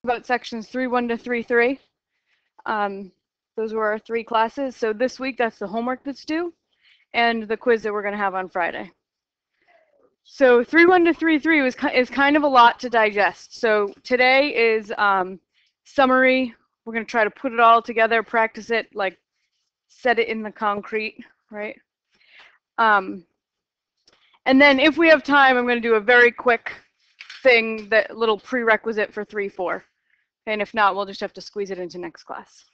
about sections 3.1 to 3.3. Those were our 3 classes. So this week, that's the homework that's due and the quiz that we're going to have on Friday. So 3.1 to 3.3 is kind of a lot to digest. So today is summary. We're going to try to put it all together, practice it, like set it in the concrete, right? And then if we have time, I'm going to do a very quick thing, that little prerequisite for 3.4. And if not, we'll just have to squeeze it into next class.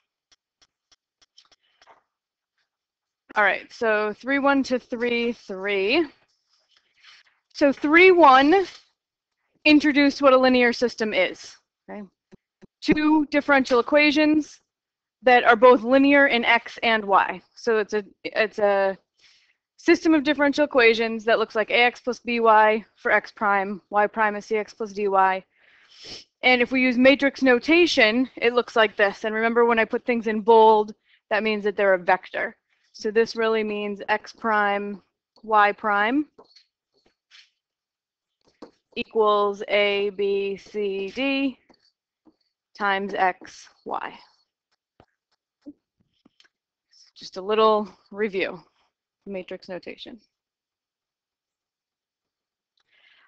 All right, so 3.1 to 3.3. So 3.1 introduced what a linear system is. Okay? 2 differential equations that are both linear in x and y. So it's a system of differential equations that looks like ax plus by for x prime, y prime is cx plus dy. And if we use matrix notation, it looks like this. And remember, when I put things in bold, that means that they're a vector. So this really means x prime, y prime equals a, b, c, d times x, y. Just a little review, matrix notation.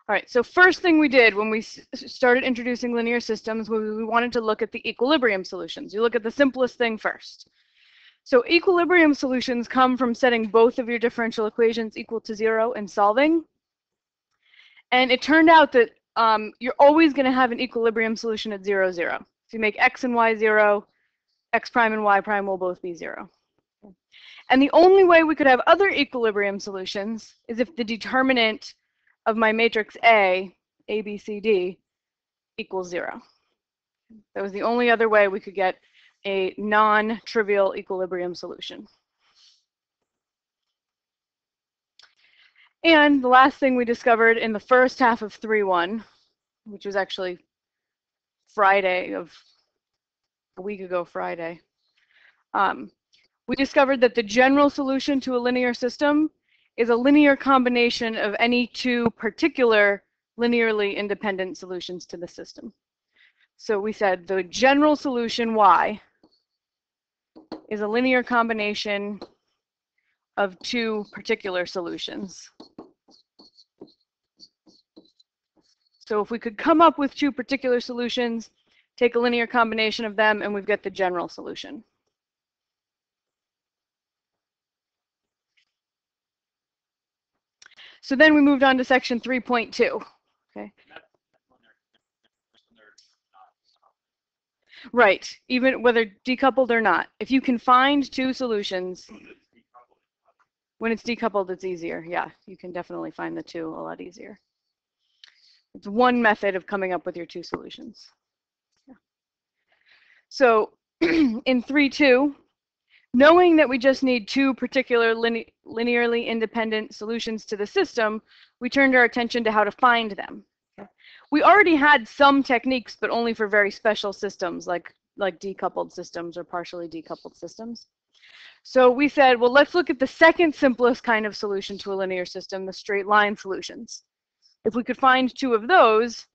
All right, so first thing we did when we started introducing linear systems was we wanted to look at the equilibrium solutions. You look at the simplest thing first. So equilibrium solutions come from setting both of your differential equations equal to 0 and solving. And it turned out that you're always going to have an equilibrium solution at 0, 0. If you make x and y 0, x prime and y prime will both be 0. And the only way we could have other equilibrium solutions is if the determinant of my matrix A, B, C, D, equals 0. That was the only other way we could get a non-trivial equilibrium solution. And the last thing we discovered in the first half of 3.1, which was actually Friday of a week ago Friday, we discovered that the general solution to a linear system is a linear combination of any 2 particular linearly independent solutions to the system. So we said the general solution y is a linear combination of 2 particular solutions. So if we could come up with 2 particular solutions, take a linear combination of them, and we've got the general solution. So then we moved on to section 3.2. Okay. Right, even whether decoupled or not. If you can find 2 solutions, when it's decoupled, it's easier. Yeah, you can definitely find the 2 a lot easier. It's one method of coming up with your 2 solutions. Yeah. So in 3.2, knowing that we just need 2 particular linearly independent solutions to the system, we turned our attention to how to find them. Okay. We already had some techniques, but only for very special systems like decoupled systems or partially decoupled systems. So we said, well, let's look at the second simplest kind of solution to a linear system, the straight line solutions. If we could find 2 of those,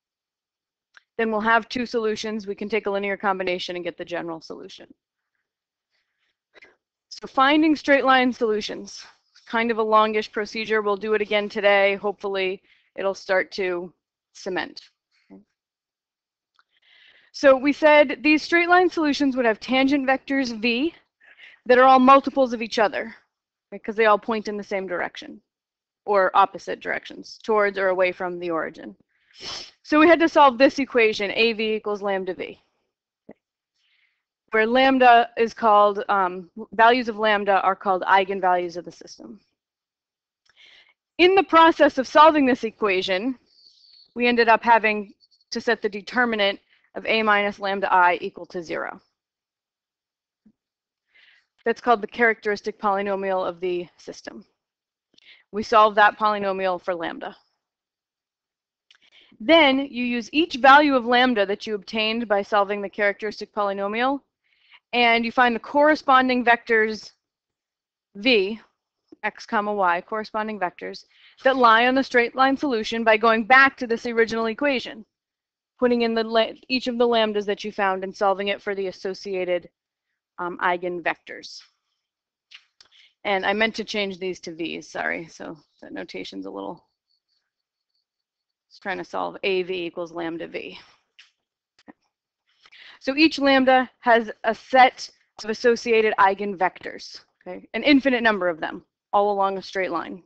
then we'll have 2 solutions. We can take a linear combination and get the general solution. So finding straight line solutions, kind of a longish procedure. We'll do it again today. Hopefully, it'll start to cement. Okay. So we said these straight line solutions would have tangent vectors v that are all multiples of each other, because they all point in the same direction, or opposite directions, towards or away from the origin. So we had to solve this equation, AV equals lambda v, where lambda is called, values of lambda are called eigenvalues of the system. In the process of solving this equation, we ended up having to set the determinant of a minus lambda I equal to 0. That's called the characteristic polynomial of the system. We solve that polynomial for lambda. Then you use each value of lambda that you obtained by solving the characteristic polynomial, and you find the corresponding vectors v, x comma y, corresponding vectors, that lie on the straight line solution by going back to this original equation. putting in each of the lambdas that you found and solving it for the associated eigenvectors. And I meant to change these to v's, sorry, so that notation's a little, it's trying to solve AV equals lambda v. So each lambda has a set of associated eigenvectors, okay, an infinite number of them, all along a straight line.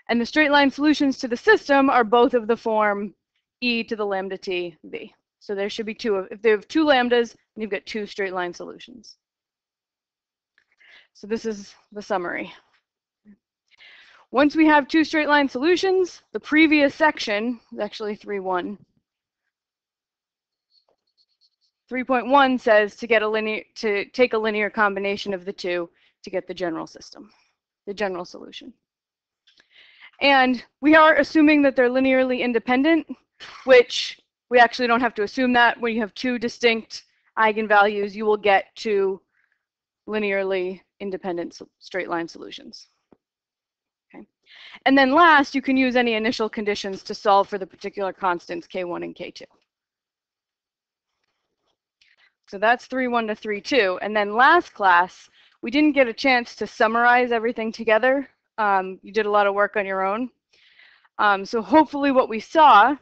And the straight line solutions to the system are both of the form e to the lambda t v. So there should be two. If they have two lambdas, you've got two straight line solutions. So this is the summary. Once we have two straight line solutions, the previous section is actually 3.1. 3.1 says to take a linear combination of the two to get the general system, the general solution. And we are assuming that they're linearly independent, which we actually don't have to assume that. When you have two distinct eigenvalues, you will get two linearly independent straight line solutions. Okay. And then last, you can use any initial conditions to solve for the particular constants K1 and K2. So that's 3.1 to 3.2. And then last class, we didn't get a chance to summarize everything together. You did a lot of work on your own. So hopefully what we saw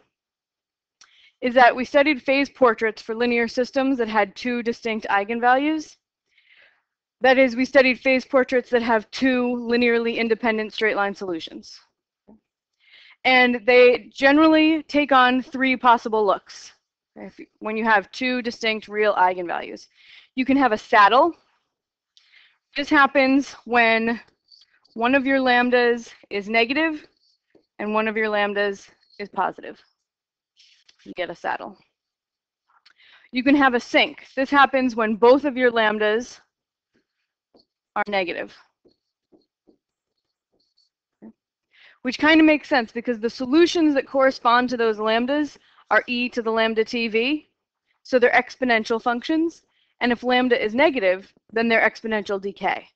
is that we studied phase portraits for linear systems that had two distinct eigenvalues. That is, we studied phase portraits that have two linearly independent straight line solutions. And they generally take on three possible looks when you have two distinct real eigenvalues. You can have a saddle. This happens when one of your lambdas is negative and one of your lambdas is positive. You get a saddle. You can have a sink. This happens when both of your lambdas are negative. Which kind of makes sense because the solutions that correspond to those lambdas are e to the lambda tv. So they're exponential functions. And if lambda is negative, then they're exponential decay.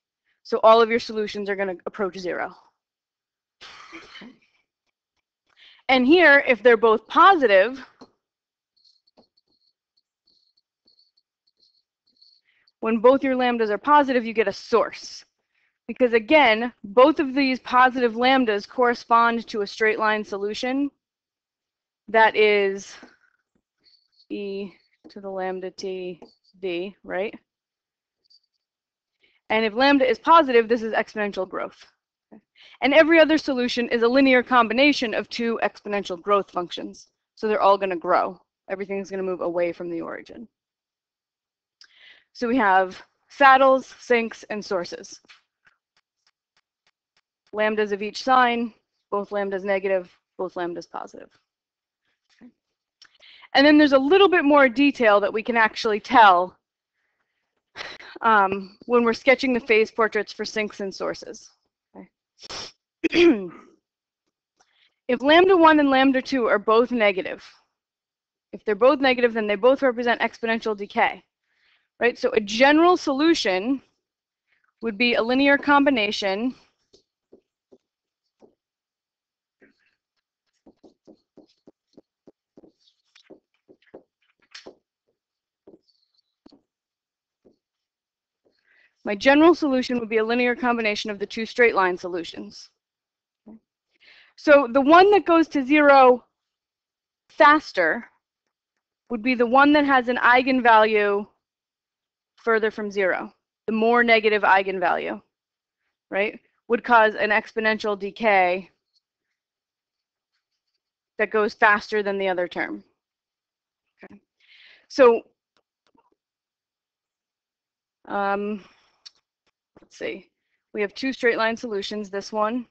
So all of your solutions are going to approach 0. And here, if they're both positive, when both your lambdas are positive, you get a source. Because again, both of these positive lambdas correspond to a straight line solution that is e to the lambda t v, right? And if lambda is positive, this is exponential growth. And every other solution is a linear combination of two exponential growth functions. So they're all going to grow. Everything's going to move away from the origin. So we have saddles, sinks, and sources. Lambdas of each sign, both lambdas negative, both lambdas positive. Okay. And then there's a little bit more detail that we can actually tell when we're sketching the phase portraits for sinks and sources. Okay. If lambda 1 and lambda 2 are both negative, if they're both negative, then they both represent exponential decay. Right? So a general solution would be a linear combination My general solution would be a linear combination of the two straight line solutions. Okay. So the one that goes to 0 faster would be the one that has an eigenvalue further from 0. The more negative eigenvalue, right, would cause an exponential decay that goes faster than the other term. Okay. So let's see. We have two straight line solutions, this one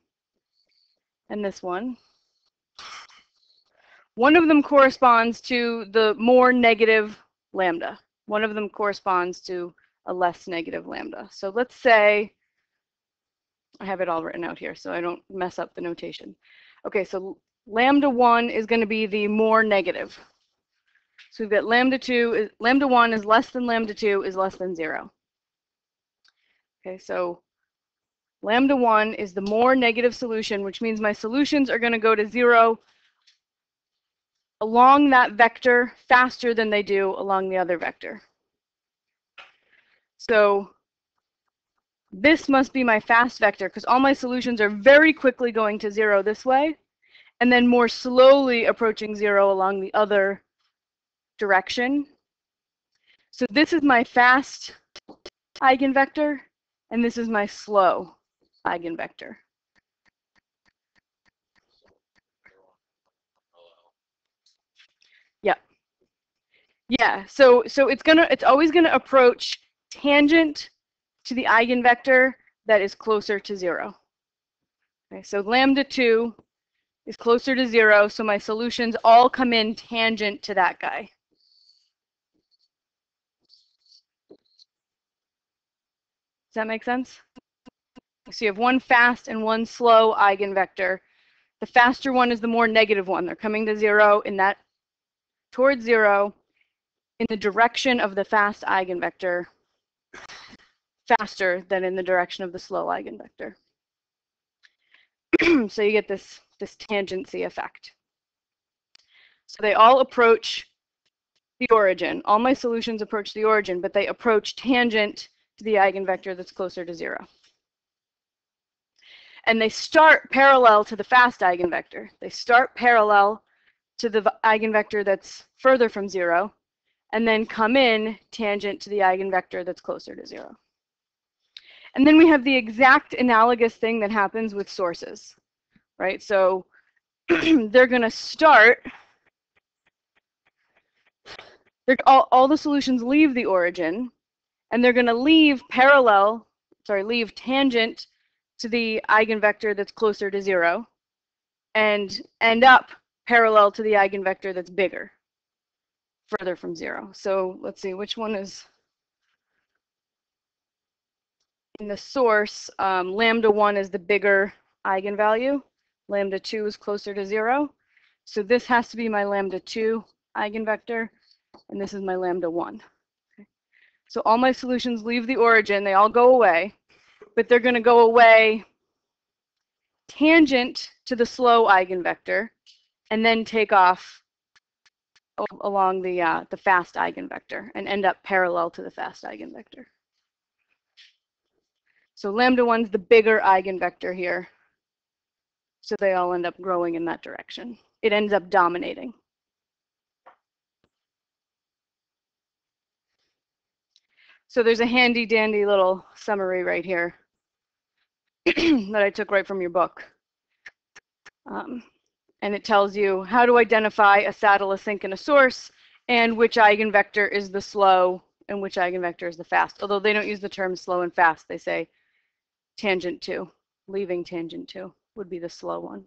and this one. One of them corresponds to the more negative lambda. One of them corresponds to a less negative lambda. So let's say, I have it all written out here so I don't mess up the notation. Okay, so lambda 1 is going to be the more negative. So we've got lambda 1 is less than lambda 2 is less than 0. Okay, so lambda 1 is the more negative solution, which means my solutions are going to go to 0 along that vector faster than they do along the other vector. So this must be my fast vector because all my solutions are very quickly going to 0 this way and then more slowly approaching 0 along the other direction. So this is my fast eigenvector and this is my slow eigenvector. Yeah. Yeah, so it's always gonna approach tangent to the eigenvector that is closer to 0. Okay, so lambda 2 is closer to 0, so my solutions all come in tangent to that guy. Does that make sense? So you have one fast and one slow eigenvector. The faster one is the more negative one. They're coming to 0 in that towards 0 in the direction of the fast eigenvector faster than in the direction of the slow eigenvector. So you get this tangency effect. So they all approach the origin. All my solutions approach the origin, but they approach tangent to the eigenvector that's closer to 0. And they start parallel to the fast eigenvector. They start parallel to the eigenvector that's further from 0, and then come in tangent to the eigenvector that's closer to 0. And then we have the exact analogous thing that happens with sources, right? So they're going to start, all the solutions leave the origin, and they're going to leave tangent to the eigenvector that's closer to 0, and end up parallel to the eigenvector that's bigger, further from 0. So let's see, which one is in the source? Lambda 1 is the bigger eigenvalue. Lambda 2 is closer to 0. So this has to be my lambda 2 eigenvector, and this is my lambda 1. Okay. So all my solutions leave the origin. They all go away, but they're going to go away tangent to the slow eigenvector, and then take off along the fast eigenvector and end up parallel to the fast eigenvector. So lambda 1's the bigger eigenvector here. So they all end up growing in that direction. It ends up dominating. So there's a handy dandy little summary right here that I took right from your book. And it tells you how to identify a saddle, a sink, and a source, and which eigenvector is the slow and which eigenvector is the fast. Although they don't use the term slow and fast, they say tangent to, leaving tangent to would be the slow one.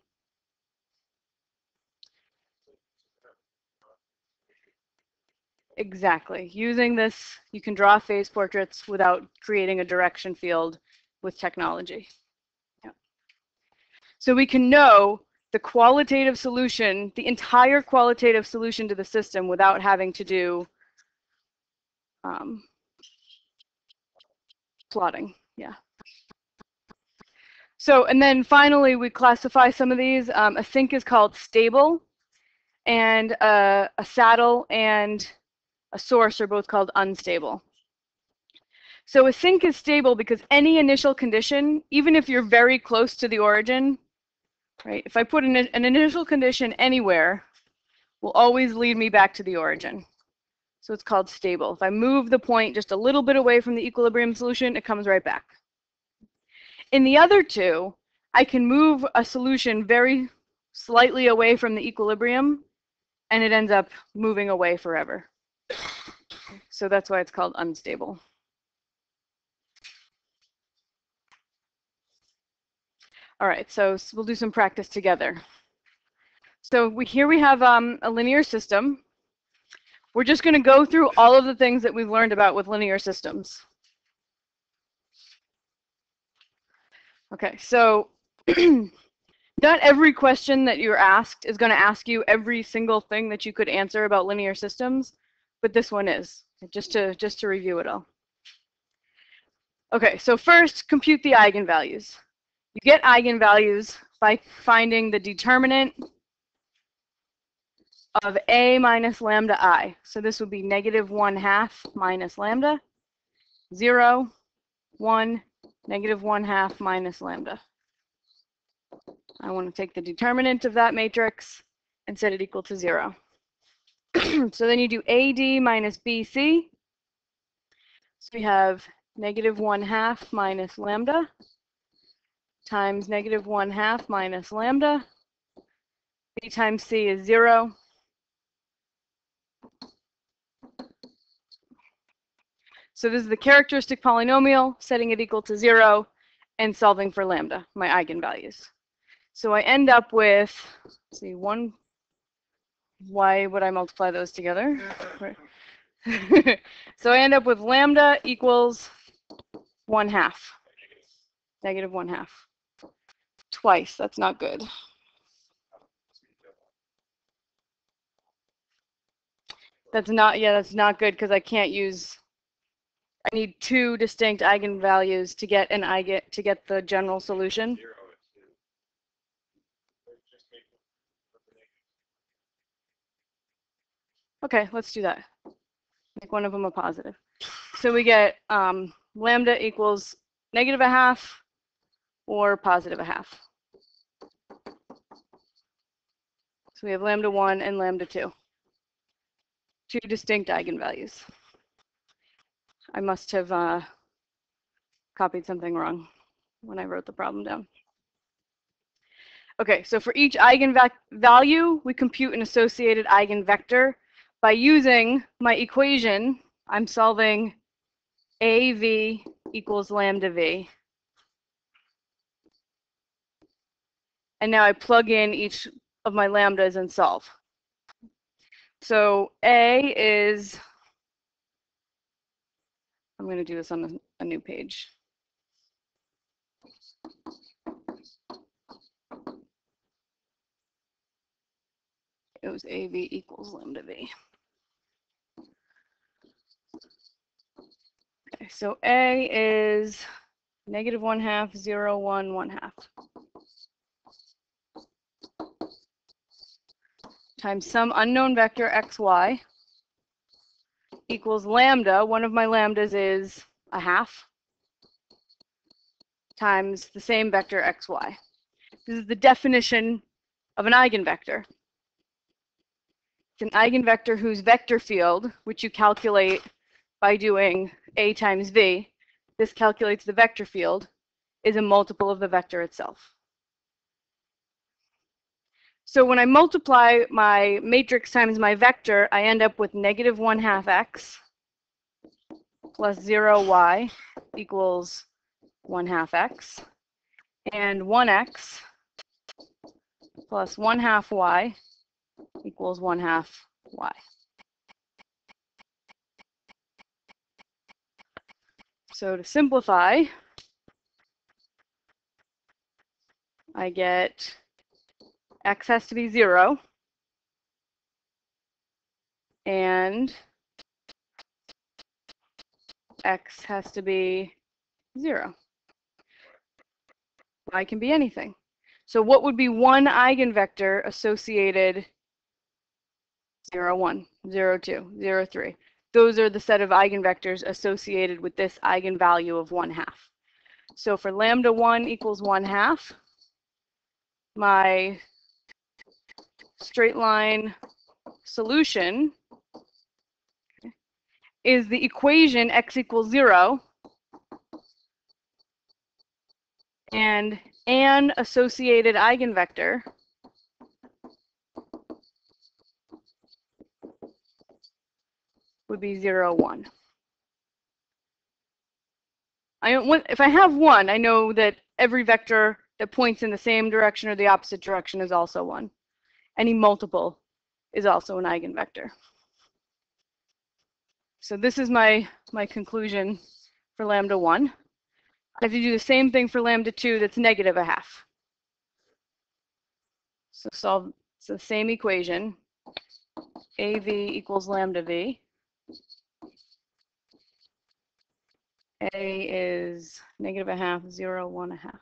Exactly. Using this, you can draw phase portraits without creating a direction field with technology. Yeah. So we can know the qualitative solution, the entire qualitative solution to the system without having to do plotting. Yeah. So, and then finally, we classify some of these. A sink is called stable, and a saddle and a source are both called unstable. So a sink is stable because any initial condition, even if you're very close to the origin, right? If I put an initial condition anywhere, will always lead me back to the origin. So it's called stable. If I move the point just a little bit away from the equilibrium solution, it comes right back. In the other two, I can move a solution very slightly away from the equilibrium, and it ends up moving away forever. So that's why it's called unstable. All right, so we'll do some practice together. So here we have a linear system. We're just going to go through all of the things that we've learned about with linear systems. Okay, so not every question that you're asked is going to ask you every single thing that you could answer about linear systems, but this one is, just to review it all. Okay, so first, compute the eigenvalues. You get eigenvalues by finding the determinant of A minus lambda I. So this would be negative 1/2 minus lambda, 0, 1, negative 1/2 minus lambda. I want to take the determinant of that matrix and set it equal to 0. So then you do AD minus BC. So we have negative 1/2 minus lambda times negative 1/2 minus lambda. B times C is 0. So this is the characteristic polynomial, setting it equal to 0 and solving for lambda, my eigenvalues. So I end up with, let's see, why would I multiply those together? So I end up with lambda equals 1/2, negative 1/2. Twice, that's not good. That's not good because I can't use, I need two distinct eigenvalues to get the general solution. Okay, let's do that. Make one of them a positive. So we get lambda equals negative 1/2 or positive 1/2. So we have lambda 1 and lambda 2. Two distinct eigenvalues. I must have copied something wrong when I wrote the problem down. Okay, so for each eigenvalue, we compute an associated eigenvector. By using my equation, I'm solving AV equals lambda V. And now I plug in each of my lambdas and solve. So A is, I'm going to do this on a new page. It was AV equals lambda V. Okay, so A is negative 1/2, 0, 1, 1/2. Times some unknown vector xy equals lambda. One of my lambdas is 1/2 times the same vector xy. This is the definition of an eigenvector. It's an eigenvector whose vector field, which you calculate by doing A times V, this calculates the vector field, is a multiple of the vector itself. So when I multiply my matrix times my vector, I end up with negative 1/2 x plus 0 y equals 1/2 x, and 1x plus 1/2 y equals 1/2 y. So to simplify, I get x has to be 0 and x has to be 0. Y can be anything. So what would be one eigenvector associated 0, 1, 0, 2, 0, 3? Those are the set of eigenvectors associated with this eigenvalue of 1/2. So for lambda 1 equals 1/2, my straight line solution is the equation x equals 0 and an associated eigenvector would be 0, 1. If I have 1, I know that every vector that points in the same direction or the opposite direction is also 1. Any multiple is also an eigenvector. So this is my conclusion for lambda 1. I have to do the same thing for lambda 2 that's negative 1/2. So solve the same equation. AV equals lambda V. A is negative 1/2, 0, 1/2.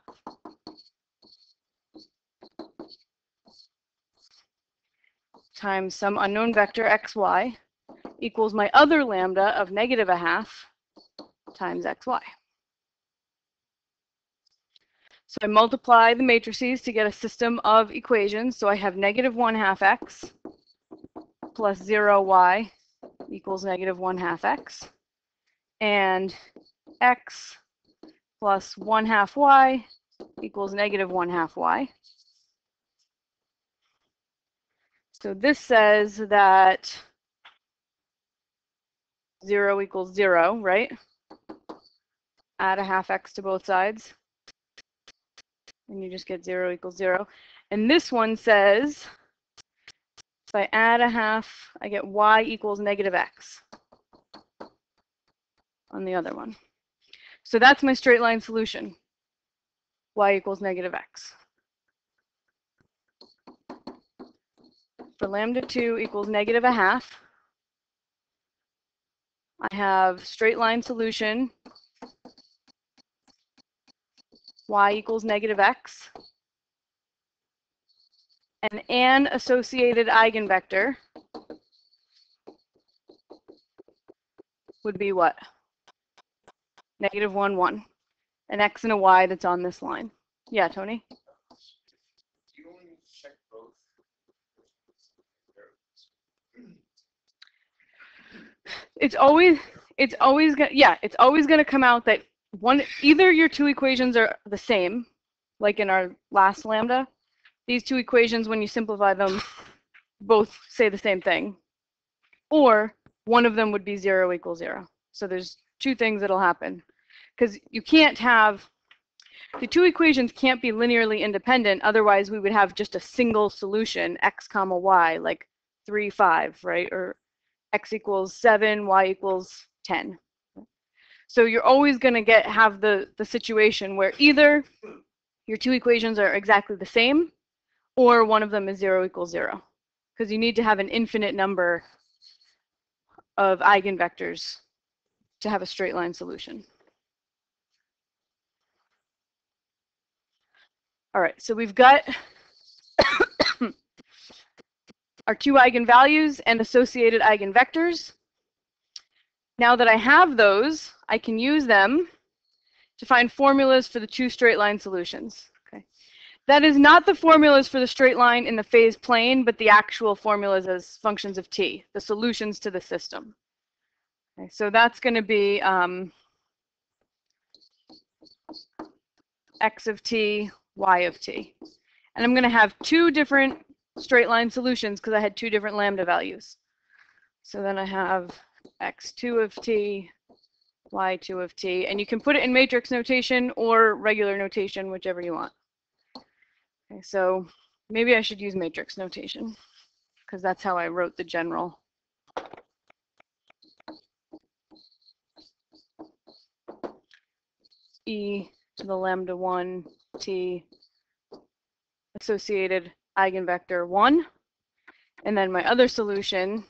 times some unknown vector xy equals my other lambda of -1/2 times xy. So I multiply the matrices to get a system of equations. So I have -1/2 x plus 0y equals -1/2 x, and x plus 1/2 y equals -1/2 y. So this says that 0 equals 0, right? Add 1/2 x to both sides, and you just get 0 equals 0. And this one says, if I add 1/2, I get y equals -x on the other one. So that's my straight line solution, y equals -x. For lambda 2 equals -1/2, I have straight line solution y equals -x, and an associated eigenvector would be what? -1, 1. An x and a y that's on this line. Yeah, Tony? You only check both. It's always gonna come out that either your two equations are the same, like in our last lambda. These two equations, when you simplify them, both say the same thing, or one of them would be 0 equals 0. So there's two things that'll happen, because you can't have the two equations can't be linearly independent. Otherwise, we would have just a single solution, x comma y, like 3, 5, right? Or x equals 7, y equals 10. So you're always going to have the situation where either your two equations are exactly the same, or one of them is 0 equals 0, because you need to have an infinite number of eigenvectors to have a straight line solution. All right, so we've got our two eigenvalues and associated eigenvectors. Now that I have those, I can use them to find formulas for the two straight line solutions. Okay. That is not the formulas for the straight line in the phase plane, but the actual formulas as functions of t, the solutions to the system. Okay, so that's going to be x of t, y of t. And I'm going to have two different straight line solutions because I had two different lambda values. So then I have x2 of t, y2 of t, and you can put it in matrix notation or regular notation, whichever you want. Okay, so maybe I should use matrix notation because that's how I wrote the general. E to the lambda 1 t associated eigenvector 1, and then my other solution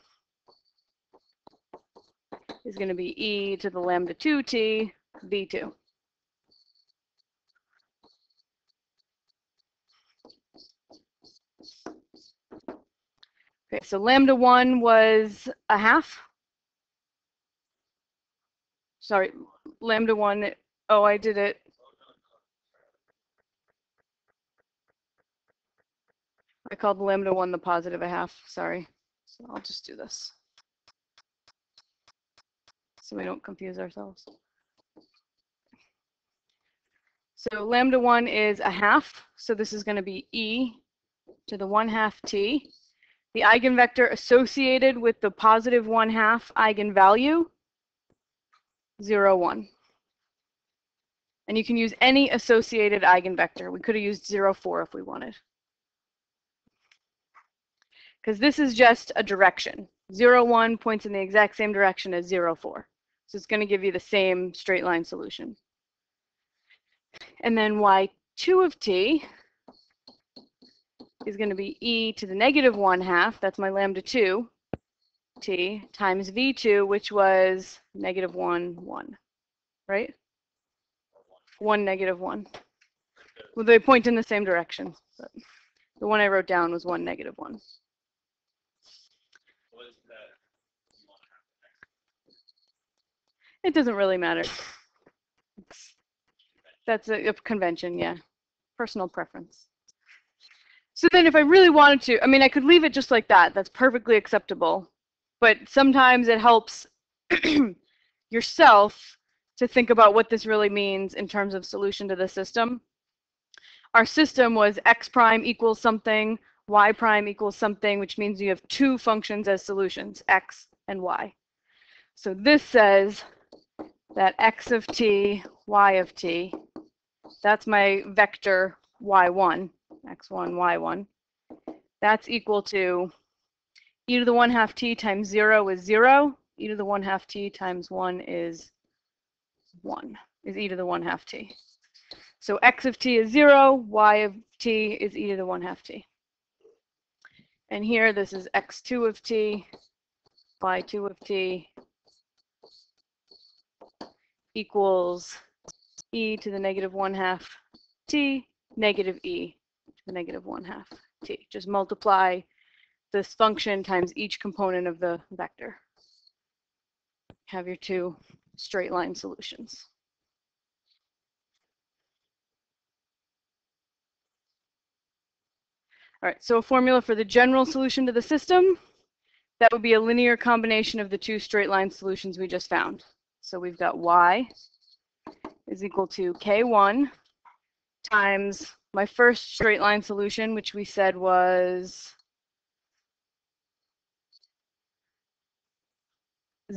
is going to be e to the lambda 2t v2. Okay, so lambda 1 was 1/2. Sorry, lambda 1, oh, I did it. I called lambda 1 the positive 1/2, sorry. So I'll just do this so we don't confuse ourselves. So lambda 1 is 1/2, so this is going to be e to the 1/2 t. The eigenvector associated with the positive 1/2 eigenvalue, 0, 1. And you can use any associated eigenvector. We could have used 0, 4 if we wanted. Because this is just a direction. 0, 1 points in the exact same direction as 0, 4. So it's going to give you the same straight line solution. And then y2 of t is going to be e to the negative 1/2, that's my lambda 2 t, times v2, which was negative 1, 1, right? 1, negative 1. Well, they point in the same direction. But the one I wrote down was 1, negative 1. It doesn't really matter. That's a convention, yeah. Personal preference. So then if I really wanted to, I mean, I could leave it just like that. That's perfectly acceptable. But sometimes it helps yourself to think about what this really means in terms of solution to the system. Our system was x prime equals something, y prime equals something, which means you have two functions as solutions, x and y. So this says that x of t, y of t, that's my vector y1, x1, y1. That's equal to e to the 1/2 t times 0 is 0. E to the 1/2 t times 1 is 1, is e to the 1/2 t. So x of t is 0, y of t is e to the 1/2 t. And here this is x2 of t, y2 of t equals e to the negative 1/2 t, negative e to the negative 1/2 t. Just multiply this function times each component of the vector. Have your two straight line solutions. All right, so a formula for the general solution to the system, that would be a linear combination of the two straight line solutions we just found. So we've got y is equal to k1 times my first straight line solution, which we said was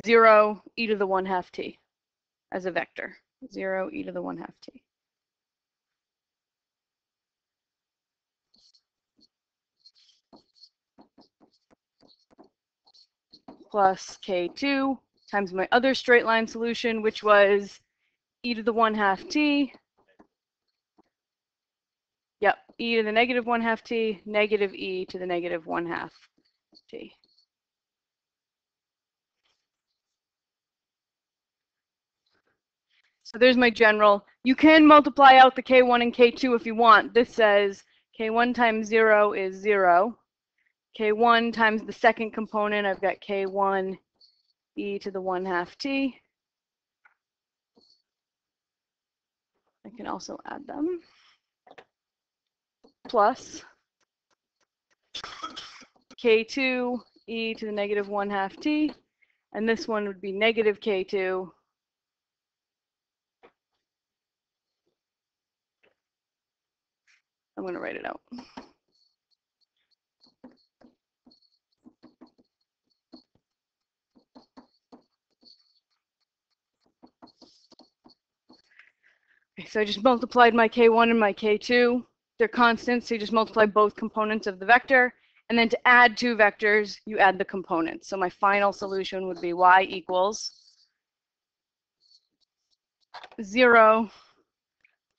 0 e to the 1/2 t as a vector, 0 e to the 1/2 t. Plus k2 times my other straight line solution, which was e to the 1/2 t. Yep, e to the negative 1/2 t, negative e to the negative 1/2 t. So there's my general. You can multiply out the k1 and k2 if you want. This says k1 times 0 is 0. K1 times the second component, I've got k1 e to the 1/2 t. I can also add them. Plus k2 e to the negative 1/2 t. And this one would be negative k2 I'm going to write it out. Okay, so I just multiplied my k1 and my k2. They're constants, so you just multiply both components of the vector. And then to add two vectors, you add the components. So my final solution would be y equals 0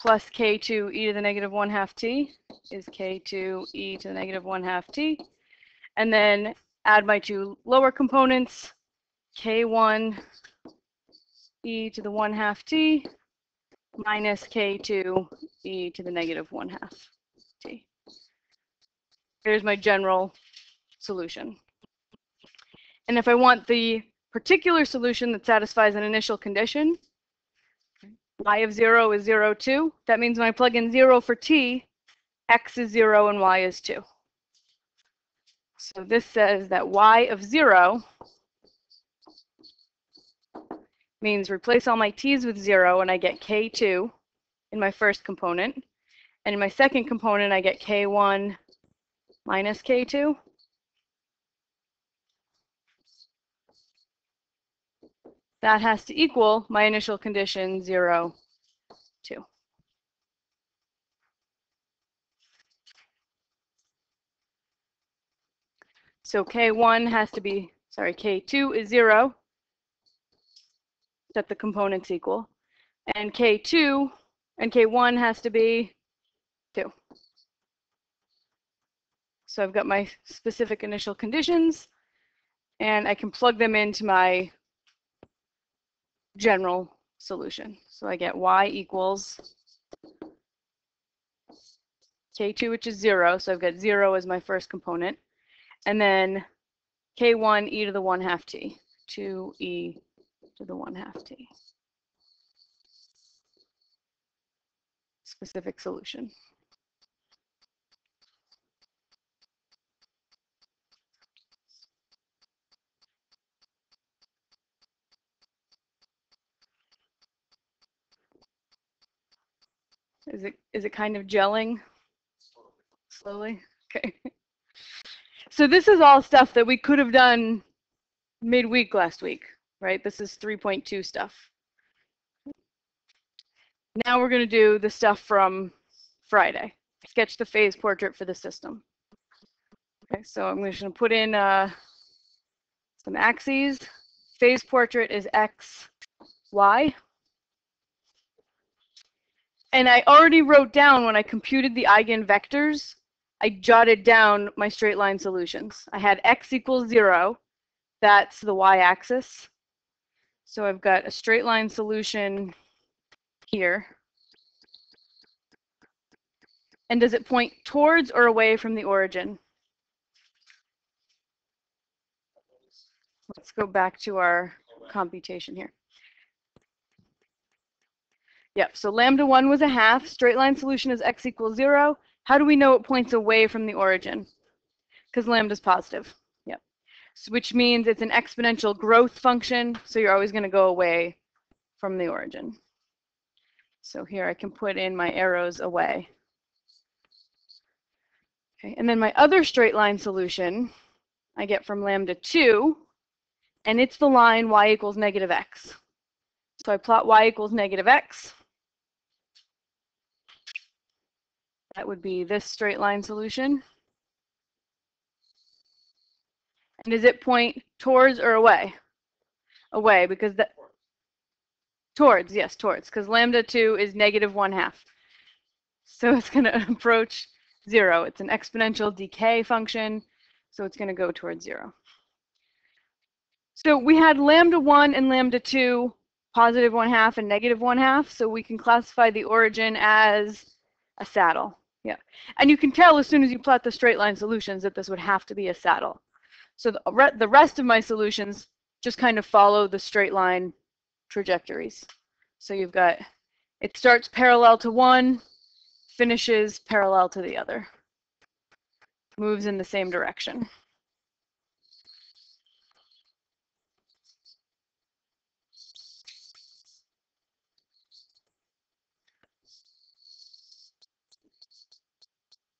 plus k2 e to the negative 1/2 t is k2 e to the negative 1/2 t. And then add my two lower components, k1 e to the 1/2 t minus k2 e to the negative 1/2 t. Here's my general solution. And if I want the particular solution that satisfies an initial condition, y of 0 is 0, 2. That means when I plug in 0 for t, x is 0 and y is 2. So this says that y of 0 means replace all my t's with 0 and I get k2 in my first component. And in my second component, I get k1 minus k2. That has to equal my initial condition 0, 2. So k1 has to be, sorry, k2 is 0, that the components equal. And k2 and k1 has to be 2. So I've got my specific initial conditions, and I can plug them into my general solution. So I get y equals k2, which is 0. So I've got 0 as my first component. And then k1 e to the 1/2 t, 2e to the 1/2 t. Specific solution. Is it kind of gelling slowly? Okay. So this is all stuff that we could have done midweek last week, right? This is 3.2 stuff. Now we're going to do the stuff from Friday. Sketch the phase portrait for the system. Okay, so I'm just going to put in some axes. Phase portrait is x, y. And I already wrote down when I computed the eigenvectors, I jotted down my straight line solutions. I had x equals 0. That's the y-axis. So I've got a straight line solution here. And does it point towards or away from the origin? Let's go back to our computation here. Yep, so lambda 1 was a half. Straight line solution is x equals 0. How do we know it points away from the origin? Because lambda is positive. Yep. So, which means it's an exponential growth function, so you're always going to go away from the origin. So here I can put in my arrows away. Okay, and then my other straight line solution I get from lambda 2, and it's the line y equals negative x. So I plot y equals negative x. That would be this straight line solution. And does it point towards or away? Away, because that towards, yes, towards, because lambda 2 is negative 1/2. So it's going to approach 0. It's an exponential decay function, so it's going to go towards 0. So we had lambda 1 and lambda 2, positive 1/2 and negative 1/2, so we can classify the origin as a saddle. Yeah, and you can tell as soon as you plot the straight line solutions that this would have to be a saddle. So the rest of my solutions just kind of follow the straight line trajectories. So you've got, it starts parallel to one, finishes parallel to the other, moves in the same direction.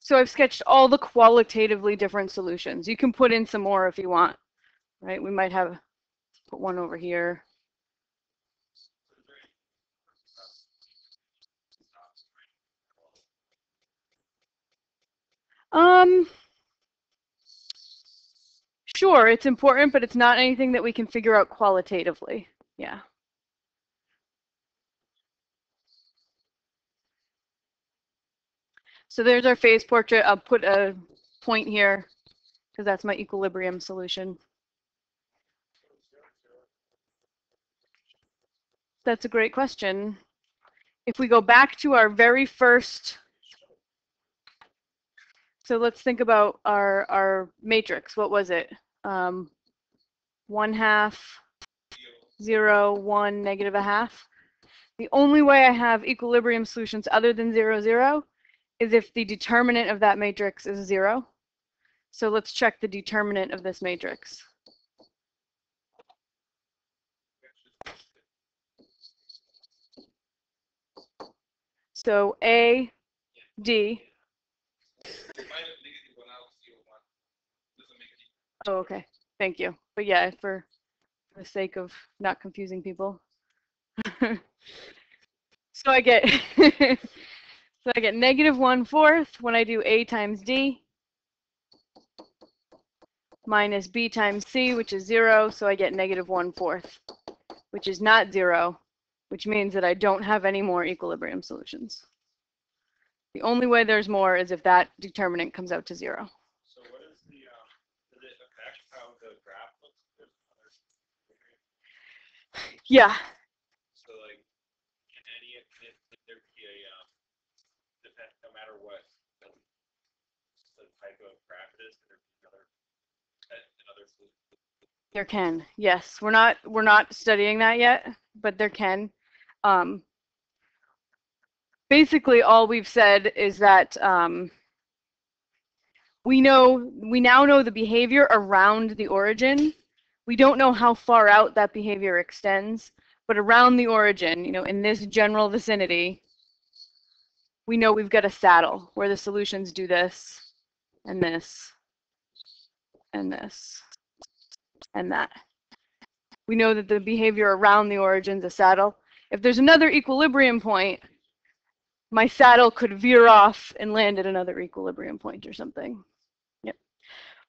So I've sketched all the qualitatively different solutions. You can put in some more if you want, right? We might have, put one over here. Sure, it's important, but it's not anything that we can figure out qualitatively. Yeah. So there's our phase portrait. I'll put a point here because that's my equilibrium solution. That's a great question. If we go back to our very first, so let's think about our matrix. What was it? 1/2, 0, 1, negative 1/2. The only way I have equilibrium solutions other than 0, 0 is if the determinant of that matrix is 0. So let's check the determinant of this matrix. So A, D. Oh, okay. Thank you. But yeah, for the sake of not confusing people. So I get so I get negative 1/4 when I do A times D minus B times C, which is 0. So I get negative 1/4, which is not 0, which means that I don't have any more equilibrium solutions. The only way there's more is if that determinant comes out to 0. So what is the, does it affect how the graph looks? Yeah. So like, can any, if there be a, depend, no matter what the type of graph it is, there be another solution? There can, yes. We're not studying that yet, but there can. Basically, all we've said is that we now know the behavior around the origin. We don't know how far out that behavior extends, but around the origin, in this general vicinity, we know we've got a saddle where the solutions do this and this and this and that. We know that the behavior around the origin is a saddle. If there's another equilibrium point, my saddle could veer off and land at another equilibrium point or something. Yep.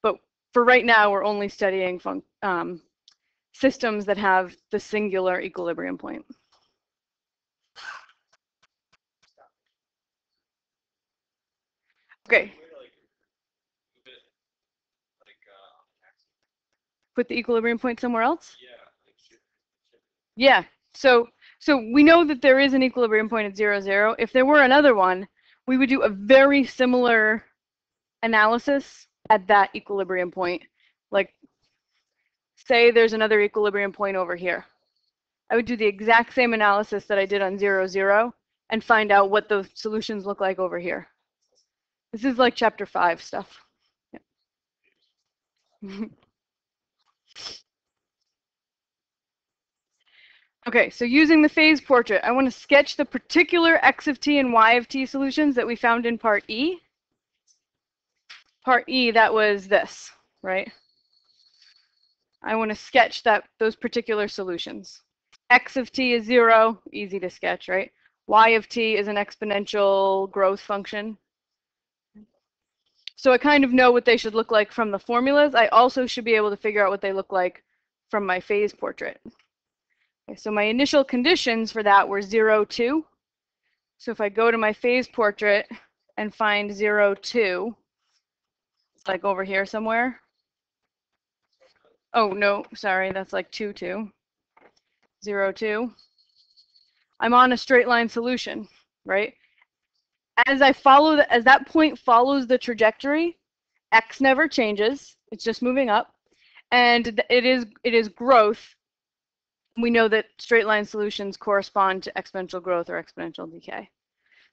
But for right now, we're only studying systems that have the singular equilibrium point. Okay. Put the equilibrium point somewhere else? Yeah. So we know that there is an equilibrium point at 0, 0. If there were another one, we would do a very similar analysis at that equilibrium point. Like, say there's another equilibrium point over here. I would do the exact same analysis that I did on 0, 0 and find out what the solutions look like over here. This is like chapter 5 stuff. Yeah. Okay, so using the phase portrait, I want to sketch the particular x of t and y of t solutions that we found in part E. Part E, that was this, right? I want to sketch those particular solutions. X of t is 0, easy to sketch, right? Y of t is an exponential growth function. So I kind of know what they should look like from the formulas. I also should be able to figure out what they look like from my phase portrait. Okay, so my initial conditions for that were 0, 2. So if I go to my phase portrait and find 0, 2, it's like over here somewhere. Oh, no, sorry, that's like 2, 2. 0, 2. I'm on a straight line solution, right? As that point follows the trajectory, x never changes. It's just moving up, and it is growth. We know that straight line solutions correspond to exponential growth or exponential decay.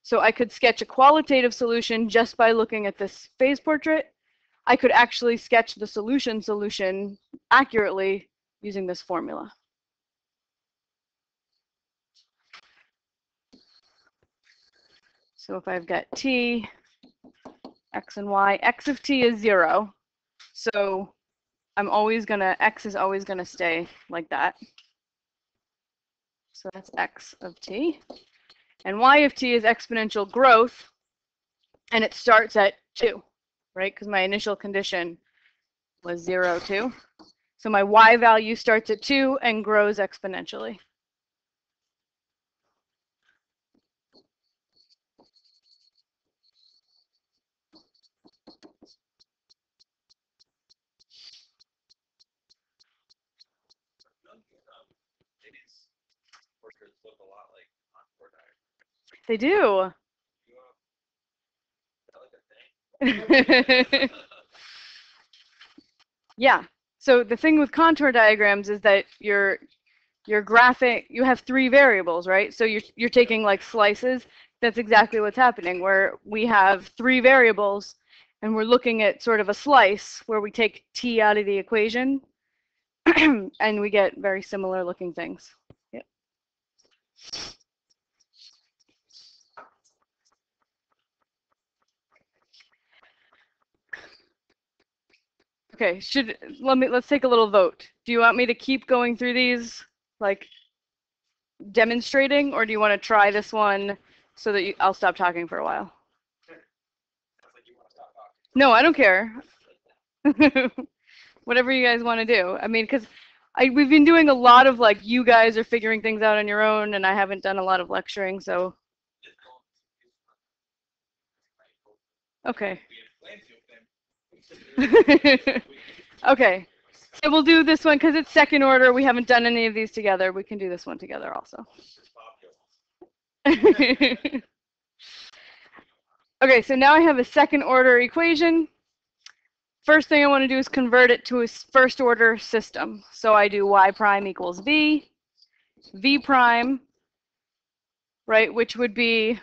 So I could sketch a qualitative solution just by looking at this phase portrait. I could actually sketch the solution accurately using this formula. So if I've got t, x and y, x of t is 0. So x is always gonna stay like that. So that's x of t. And y of t is exponential growth, and it starts at 2, right? Because my initial condition was 0, 2. So my y value starts at 2 and grows exponentially. They do. Yeah. So the thing with contour diagrams is that your graphic, you have 3 variables, right? So you're taking like slices. That's exactly what's happening, where we have 3 variables and we're looking at sort of a slice where we take t out of the equation and we get very similar looking things. Yep. Okay, let's take a little vote. Do you want me to keep going through these, like demonstrating, or do you want to try this one so that I'll stop talking for a while? No, I don't care. Whatever you guys want to do. I mean, because we've been doing a lot of like you guys are figuring things out on your own, and I haven't done a lot of lecturing, so. Okay. Okay. So we'll do this one because it's second order. We haven't done any of these together. We can do this one together also. Okay, so now I have a second order equation. first thing I want to do is convert it to a first order system. So I do y prime equals v, v prime, right, which would be,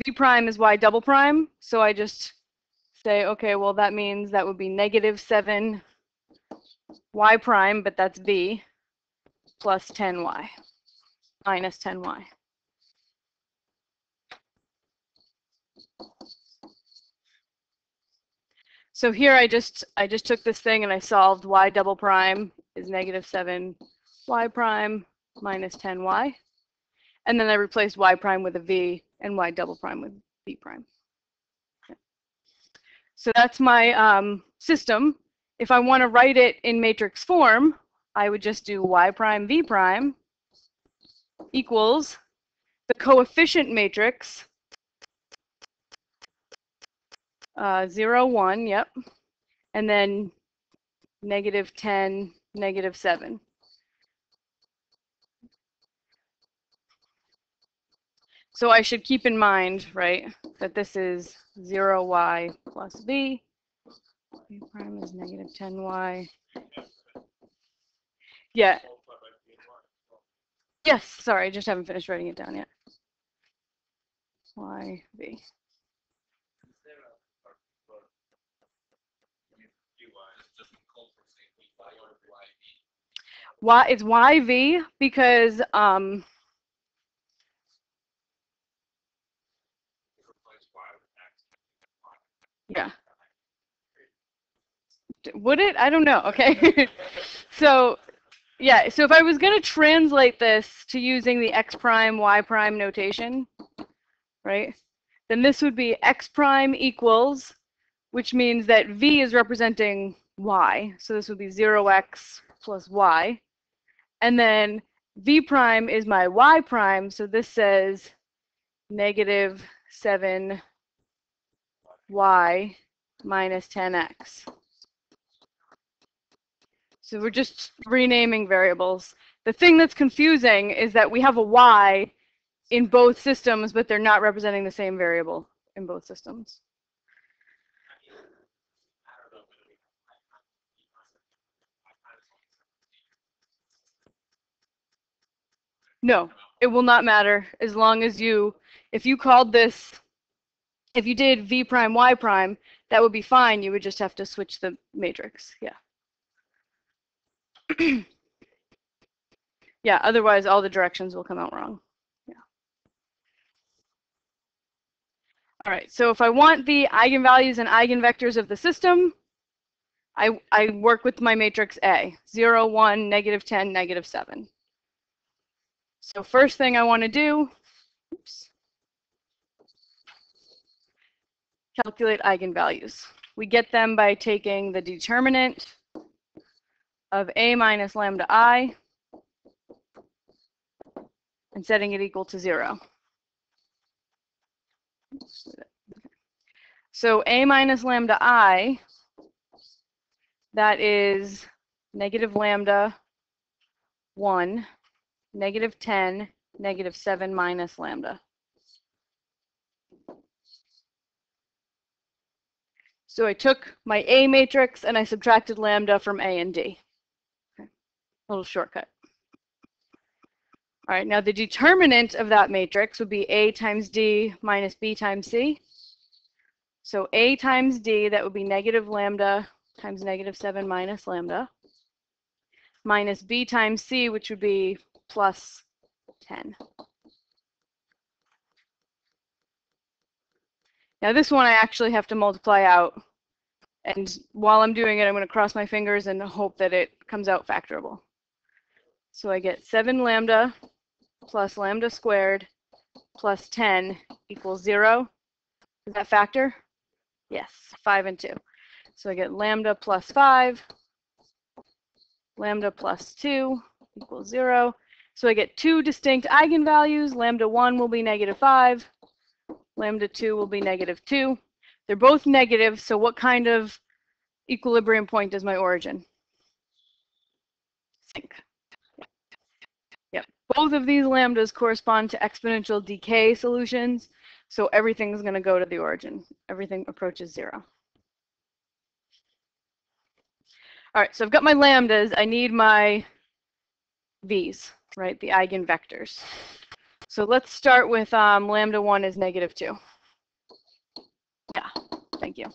v prime is y double prime. So I just say, okay, well, that means that would be negative 7 y prime, but that's v, plus 10y, minus 10y. So here I just took this thing and I solved y double prime is negative 7 y prime minus 10y. And then I replaced y prime with a v and y double prime with v prime. Okay. So that's my system. If I want to write it in matrix form, I would just do y prime v prime equals the coefficient matrix 0, 1, yep, and then negative 10, negative 7. So I should keep in mind, right, that this is 0y plus v. V prime is negative 10y. Yeah. Yes, sorry, I just haven't finished writing it down yet. Y, v. Why it's YV because yeah. Would it? I don't know. Okay. So yeah, so if I was going to translate this to using the x prime, y prime notation, right, then this would be x prime equals, which means that v is representing y. So this would be 0x plus y. And then v prime is my y prime. So this says negative 7y minus 10x. So we're just renaming variables. The thing that's confusing is that we have a y in both systems, but they're not representing the same variable in both systems. No, it will not matter as long as you, if you called this, if you did v prime, y prime, that would be fine. You would just have to switch the matrix. Yeah. Yeah, otherwise all the directions will come out wrong. Yeah. All right, so if I want the eigenvalues and eigenvectors of the system, I work with my matrix A, 0, 1, negative 10, negative 7. So first thing I want to do, oops, calculate eigenvalues. We get them by taking the determinant of A minus lambda I and setting it equal to 0. So A minus lambda I, that is negative lambda 1, negative 10, negative 7 minus lambda. So I took my A matrix and I subtracted lambda from A and D. Okay. Little shortcut. All right, now the determinant of that matrix would be A times D minus B times C. So A times D, that would be negative lambda times negative 7 minus lambda, minus B times C, which would be plus 10. Now this one I actually have to multiply out. And while I'm doing it, I'm going to cross my fingers and hope that it comes out factorable. So I get 7 lambda plus lambda squared plus 10 equals 0. Is that factor? Yes, 5 and 2. So I get lambda plus 5, lambda plus 2 equals 0. So I get 2 distinct eigenvalues. Lambda 1 will be negative 5. Lambda 2 will be negative 2. They're both negative, so what kind of equilibrium point is my origin? Sink. Yep. Both of these lambdas correspond to exponential decay solutions, so everything's going to go to the origin. Everything approaches 0. All right, so I've got my lambdas. I need my v's, right, the eigenvectors. So let's start with lambda 1 is -2. Yeah, thank you.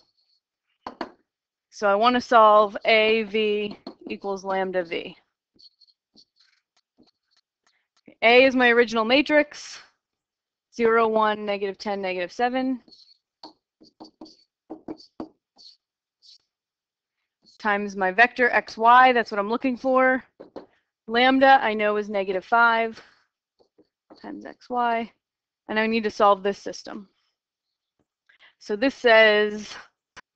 So I want to solve AV equals lambda V. A is my original matrix, 0, 1, -10, -7. Times my vector xy, that's what I'm looking for. Lambda, I know, is -5 times xy. And I need to solve this system. So this says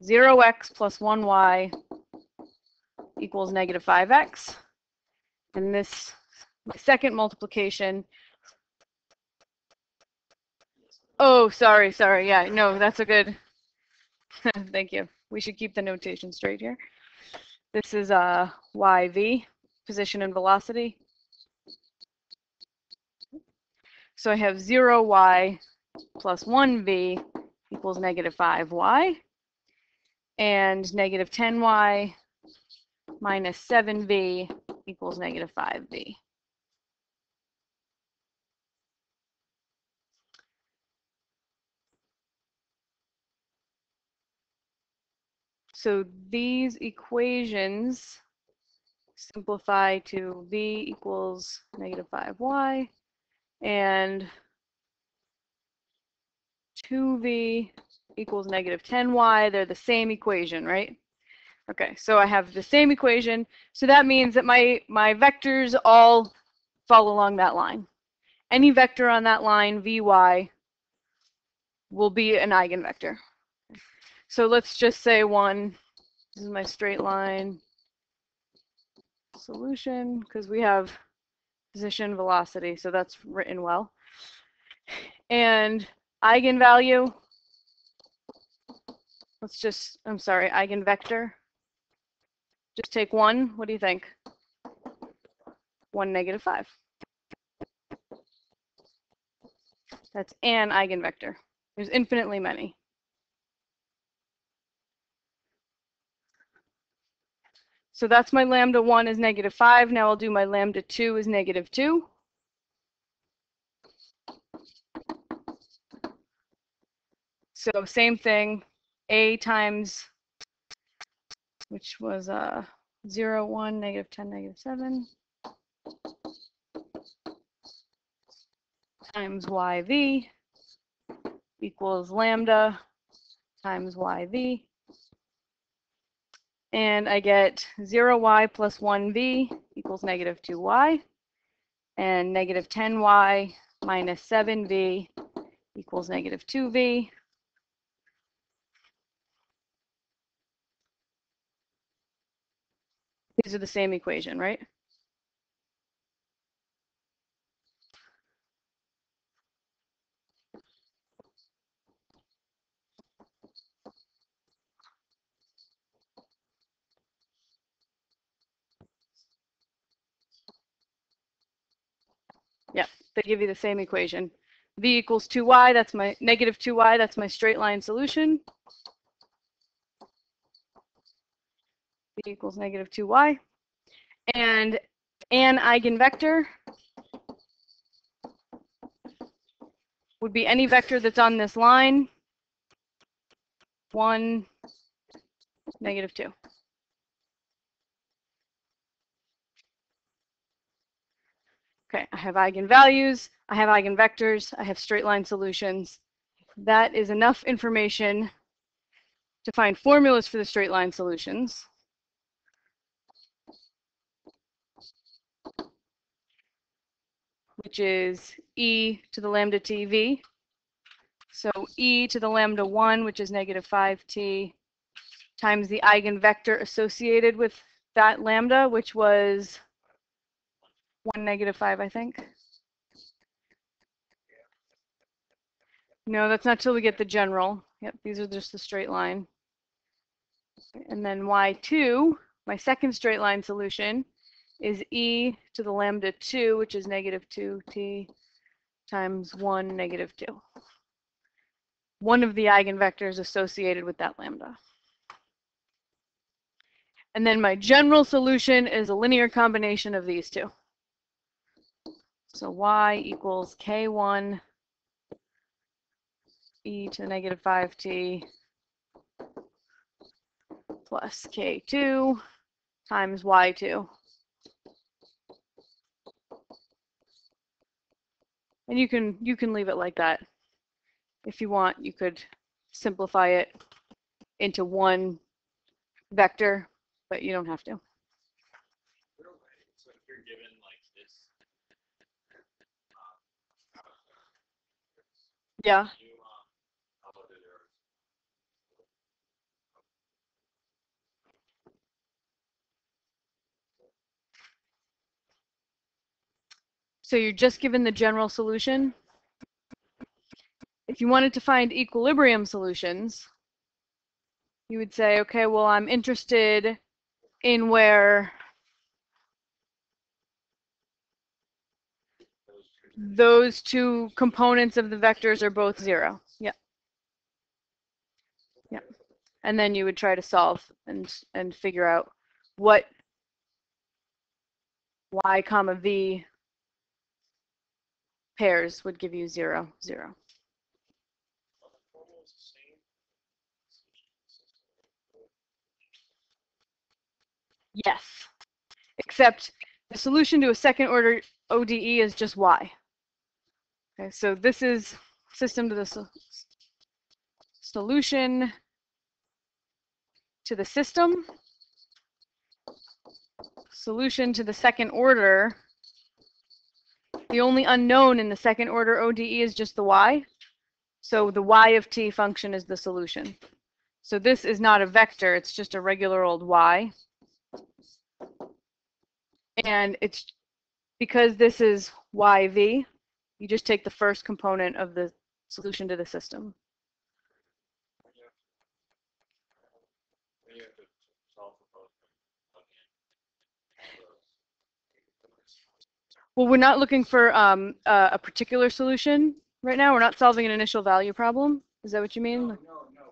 0x plus 1y equals -5x. And this, my second multiplication. Oh, sorry. Yeah, no, that's a good. Thank you. We should keep the notation straight here. This is yv, position and velocity. So I have 0y plus 1v equals -5y. And -10y minus 7v equals -5v. So these equations simplify to v equals -5y and 2v equals -10y. They're the same equation, right? Okay, so I have the same equation. So that means that my vectors all fall along that line. Any vector on that line, vy, will be an eigenvector. So let's just say 1. This is my straight line solution because we have position, velocity, so that's written well. And eigenvalue, eigenvector. Just take 1. What do you think? 1, -5. That's an eigenvector. There's infinitely many. So that's my lambda 1 is -5. Now I'll do my lambda 2 is -2. So same thing, a times, which was 0, 1, -10, -7, times yv equals lambda times yv. And I get 0y plus 1v equals -2y. And -10y minus 7v equals -2v. These are the same equation, right? Yep, they give you the same equation. V equals 2y, that's my -2y, that's my straight line solution. V equals -2y. And an eigenvector would be any vector that's on this line, 1, -2. Okay, I have eigenvalues, I have eigenvectors, I have straight line solutions. That is enough information to find formulas for the straight line solutions. Which is e to the lambda tv. So e to the lambda 1, which is -5t, times the eigenvector associated with that lambda, which was 1, -5, I think. No, that's not till we get the general. Yep, these are just the straight line. And then y2, my second straight line solution, is e to the lambda 2, which is -2t times 1, -2. One of the eigenvectors associated with that lambda. And then my general solution is a linear combination of these two. So y equals k1 e to the negative 5t plus k2 times y2. And you can leave it like that. If you want, you could simplify it into one vector, but you don't have to. So if you're given like this, Yeah. you uploaded or So you're just given the general solution. If you wanted to find equilibrium solutions, you would say, okay, well, I'm interested in where those two components of the vectors are both 0. Yeah. Yeah. And then you would try to solve and figure out what y comma v pairs would give you 0, 0. Yes. Except the solution to a second order ODE is just y. Okay, so this is system to the solution to the system. Solution to the second order. The only unknown in the second order ODE is just the y. So the y of t function is the solution. So this is not a vector, it's just a regular old y. And it's because this is yv, you just take the first component of the solution to the system. you have to solve for both. Well, we're not looking for a particular solution right now. We're not solving an initial value problem. Is that what you mean? No,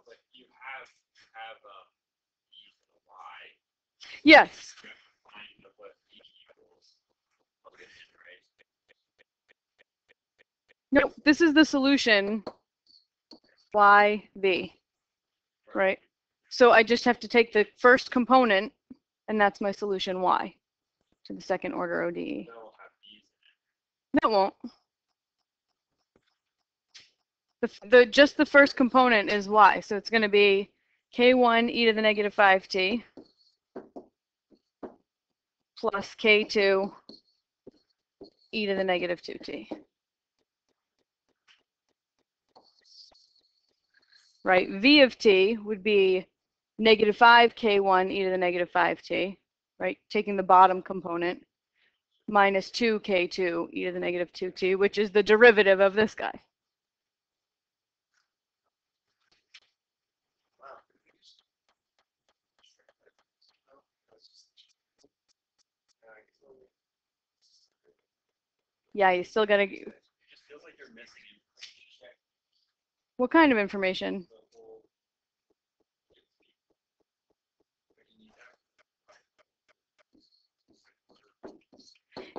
but you have e to the y. Yes. Find what e equals. Right? No, this is the solution yv, right? So I just have to take the first component, and that's my solution y to the second order ODE. That will have e's in it. That won't. Just the first component is y, so it's going to be k1 e to the negative 5t plus k2 e to the negative 2t. Right, v of t would be negative 5 k1 e to the negative 5t, right, taking the bottom component, minus 2 k2 e to the negative 2t, which is the derivative of this guy. Yeah, you still got to. It just feels like you're missing information. What kind of information?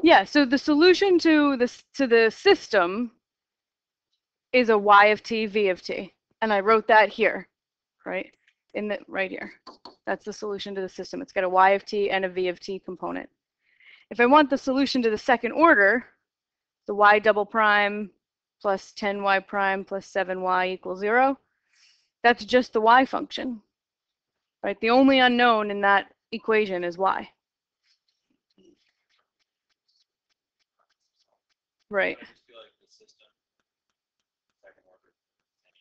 Yeah, so the solution to the system is a y of t, v of t. And I wrote that here, right? Right here. That's the solution to the system. It's got a y of t and a v of t component. If I want the solution to the second order, the y double prime plus 10y prime plus 7y equals 0, that's just the y function, right? The only unknown in that equation is y. Right. I just feel like the system, second order.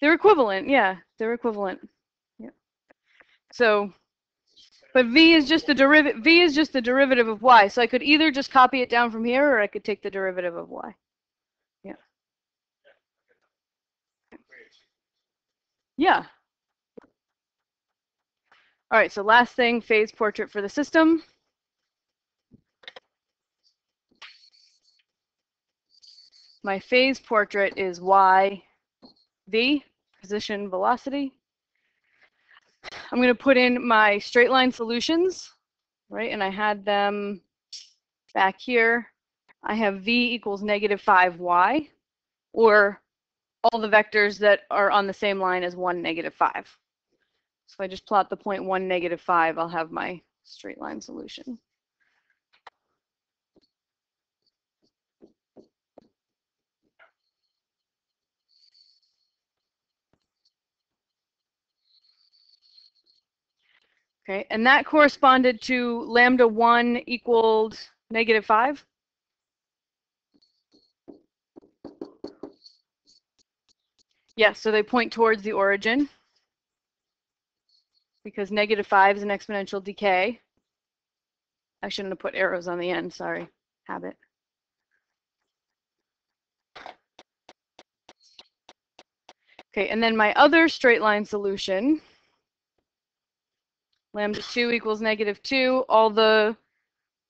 They're equivalent, yeah, they're equivalent. Yeah. So, but v is just the derivative of y. So I could either just copy it down from here, or I could take the derivative of y. Yeah. Yeah. All right, so last thing, phase portrait for the system. My phase portrait is y, v, position, velocity. I'm going to put in my straight line solutions right? And I had them back here. I have v equals -5y, or all the vectors that are on the same line as 1, -5. So if I just plot the point 1, -5, I'll have my straight line solution. Okay, and that corresponded to lambda 1 equaled -5. Yes, so they point towards the origin because -5 is an exponential decay. I shouldn't have put arrows on the end, sorry, habit. Okay, and then my other straight line solution, lambda 2 equals -2, all the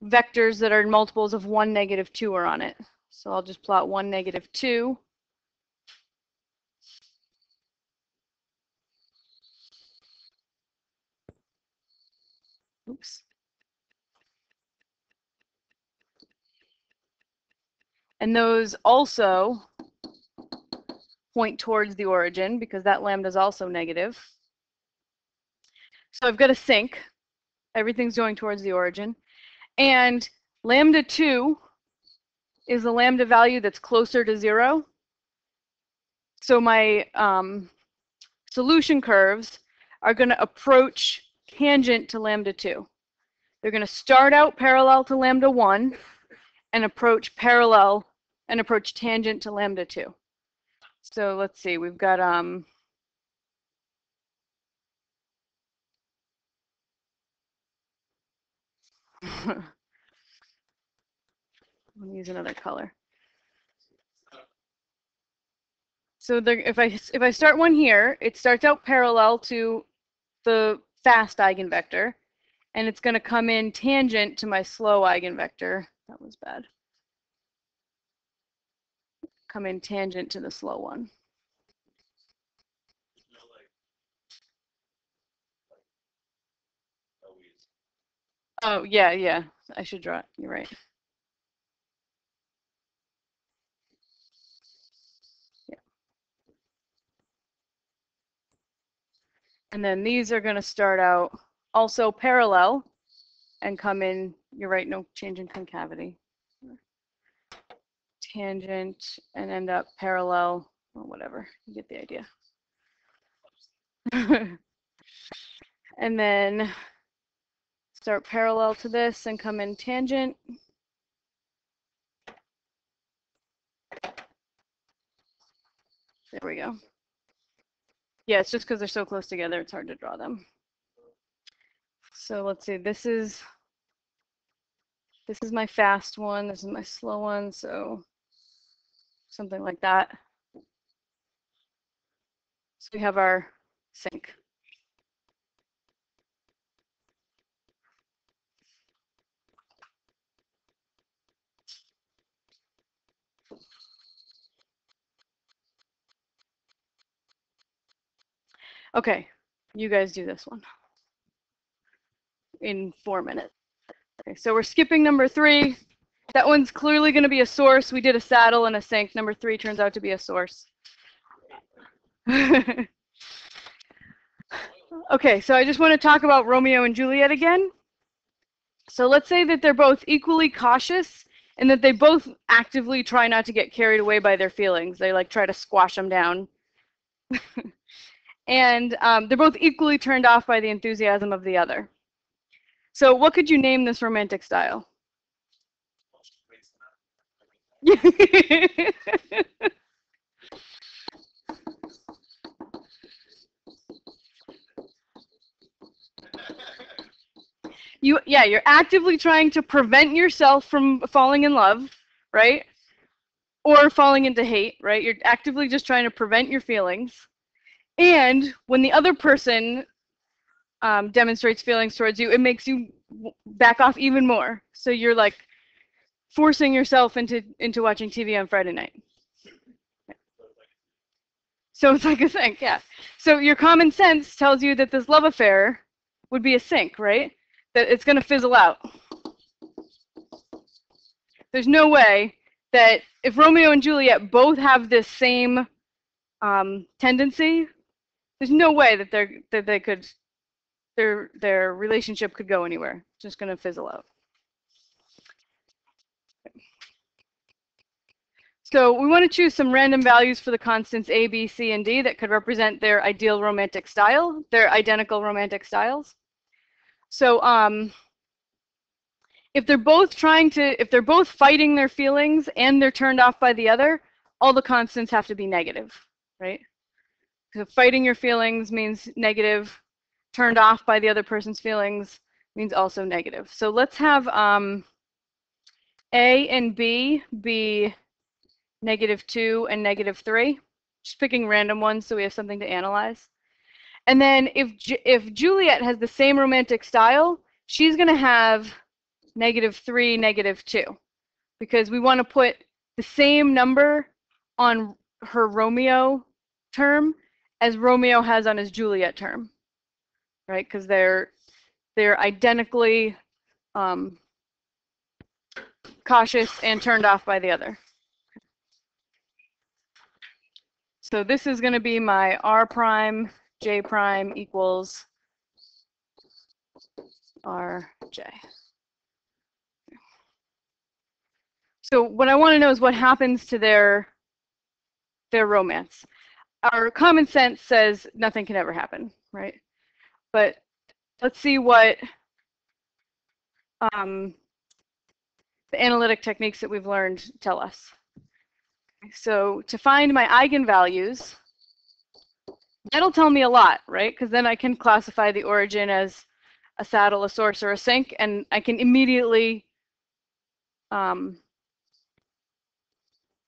vectors that are multiples of 1, -2 are on it. So I'll just plot 1, -2. Oops. And those also point towards the origin because that lambda is also negative. So I've got a sink. Everything's going towards the origin. And lambda 2 is the lambda value that's closer to 0. So my solution curves are going to approach tangent to lambda 2. They're going to start out parallel to lambda 1 and approach parallel and approach tangent to lambda 2. So let's see, we've got I'm going to use another color. So if I start one here, it starts out parallel to the fast eigenvector, and it's going to come in tangent to my slow eigenvector. That was bad. Come in tangent to the slow one. Oh, yeah. I should draw it. You're right. Yeah. And then these are going to start out also parallel and come in, you're right, no change in concavity. Tangent and end up parallel or whatever. You get the idea. And then start parallel to this and come in tangent. There we go. Yeah, it's just because they're so close together, it's hard to draw them. So let's see, this is my fast one, this is my slow one, so something like that. So we have our sink. Okay, you guys do this one in 4 minutes. Okay, so we're skipping number 3. That one's clearly going to be a source. We did a saddle and a sink. Number 3 turns out to be a source. Okay, so I just want to talk about Romeo and Juliet again. So let's say that they're both equally cautious and that they both actively try not to get carried away by their feelings. They like try to squash them down. And they're both equally turned off by the enthusiasm of the other. So what could you name this romantic style? You're actively trying to prevent yourself from falling in love, right? Or falling into hate, right? You're actively just trying to prevent your feelings. And when the other person demonstrates feelings towards you, it makes you back off even more. So you're like forcing yourself into watching TV on Friday night. So it's like a sink, yeah. So your common sense tells you that this love affair would be a sink, right? that it's going to fizzle out. There's no way that if Romeo and Juliet both have this same tendency, there's no way that their relationship could go anywhere. It's just going to fizzle out. So we want to choose some random values for the constants A, B, C, and D that could represent their ideal romantic style, their identical romantic styles. So if they're both fighting their feelings and they're turned off by the other, all the constants have to be negative, right? So fighting your feelings means negative, turned off by the other person's feelings means also negative. So let's have A and B be -2 and -3. Just picking random ones so we have something to analyze. And then if Juliet has the same romantic style, she's going to have -3, -2, because we want to put the same number on her Romeo term as Romeo has on his Juliet term, right? Because they're identically cautious and turned off by the other. So this is going to be my R prime, J prime equals RJ. So what I want to know is what happens to their romance. Our common sense says nothing can ever happen, right? But let's see what the analytic techniques that we've learned tell us. So to find my eigenvalues, that'll tell me a lot, right? Because then I can classify the origin as a saddle, a source, or a sink, and I can immediately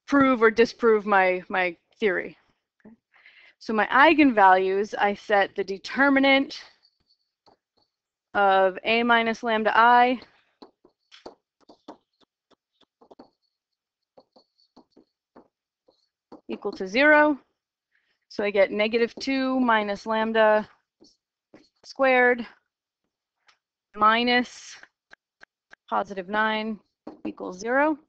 prove or disprove my theory. Okay. So my eigenvalues, I set the determinant of A minus lambda I equal to 0. So I get -2 minus lambda squared minus +9 equals 0.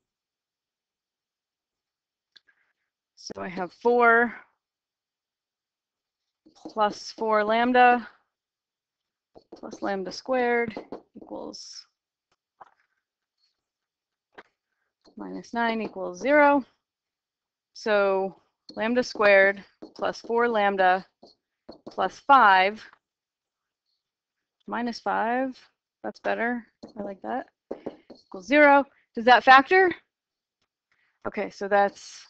So I have 4 plus 4 lambda plus lambda squared equals -9 equals 0. So lambda squared plus 4 lambda plus 5 minus 5, that's better, I like that, equals 0. Does that factor? Okay, so that's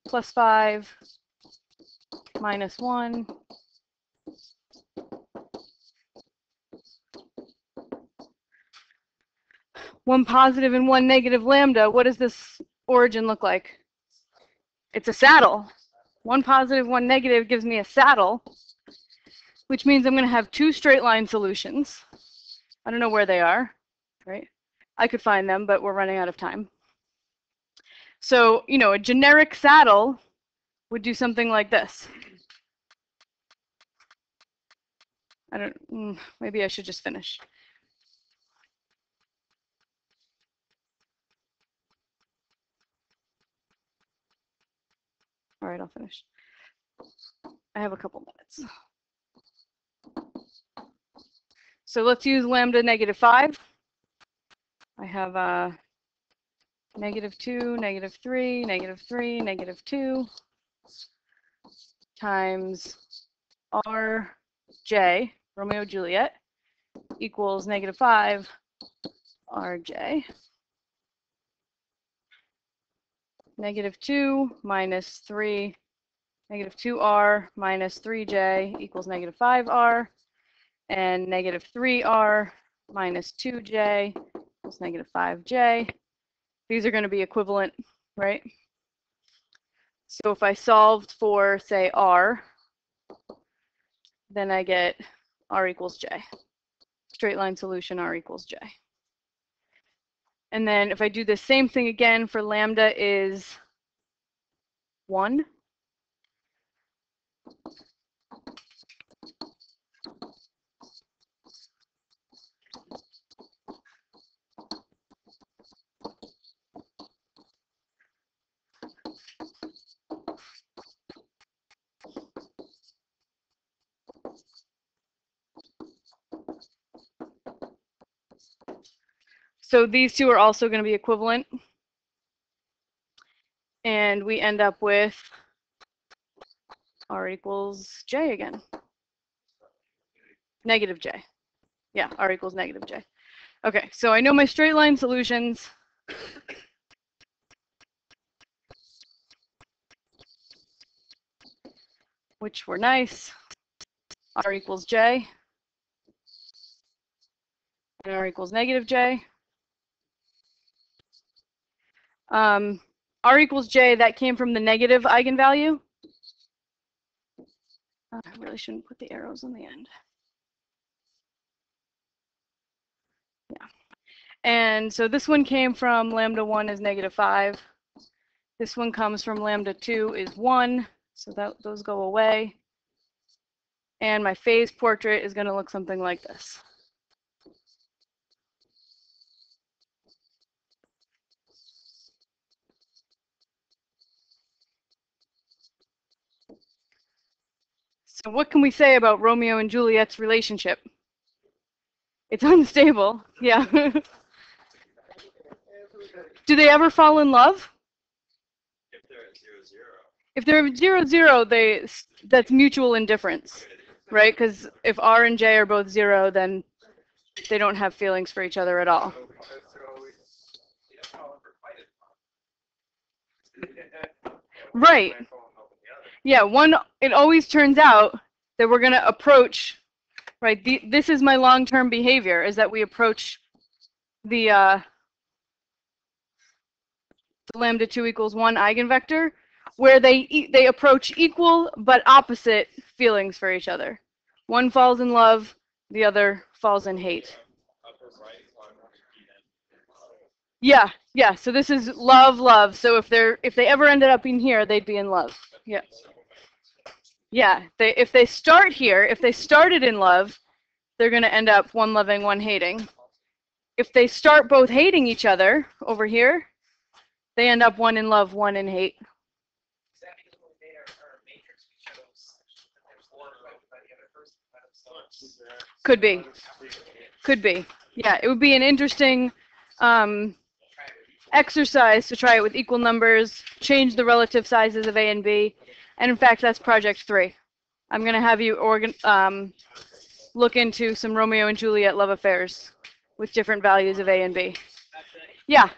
plus 5 minus 1 1 positive and 1 negative lambda. What does this origin look like? It's a saddle. 1 positive, 1 negative gives me a saddle, which means I'm going to have 2 straight line solutions. I don't know where they are, right? I could find them, but we're running out of time. So, you know, a generic saddle would do something like this. Maybe I should just finish. All right, I'll finish. I have a couple minutes. So let's use lambda -5. I have -2, -3, -3, -2 times RJ, Romeo Juliet, equals -5 RJ. -2 minus 3, -2R minus 3J equals -5R, and -3R minus 2J equals -5J. These are going to be equivalent, right? So if I solved for, say, R, then I get R equals J. Straight line solution, R equals J. And then if I do the same thing again for lambda is 1. So these two are also going to be equivalent. And we end up with R equals J again. Negative J. Yeah, R equals negative J. Okay, so I know my straight line solutions. Which were nice. R equals J. And R equals negative J. R equals J, that came from the negative eigenvalue. I really shouldn't put the arrows on the end. Yeah. And so this one came from lambda 1 is -5. This one comes from lambda 2 is 1. So those go away. And my phase portrait is going to look something like this. So what can we say about Romeo and Juliet's relationship? It's unstable. Yeah. Do they ever fall in love? If they're at 0, 0. If they're 0, 0, that's mutual indifference, right? Because if R and J are both 0, then they don't have feelings for each other at all. Right. Yeah, it always turns out that we're going to approach, right? This is my long-term behavior, is that we approach the lambda 2 equals 1 eigenvector, where they approach equal but opposite feelings for each other. One falls in love, the other falls in hate. Yeah, yeah. So this is love, love. So if they ever ended up in here, they'd be in love. Yeah. Yeah. If they start here, if they started in love, they're going to end up one loving, one hating. If they start both hating each other over here, they end up one in love, one in hate. Could be. Could be. Yeah, it would be an interesting exercise to try it with equal numbers, change the relative sizes of A and B, and in fact, that's project 3. I'm going to have you look into some Romeo and Juliet love affairs with different values of A and B. Yeah.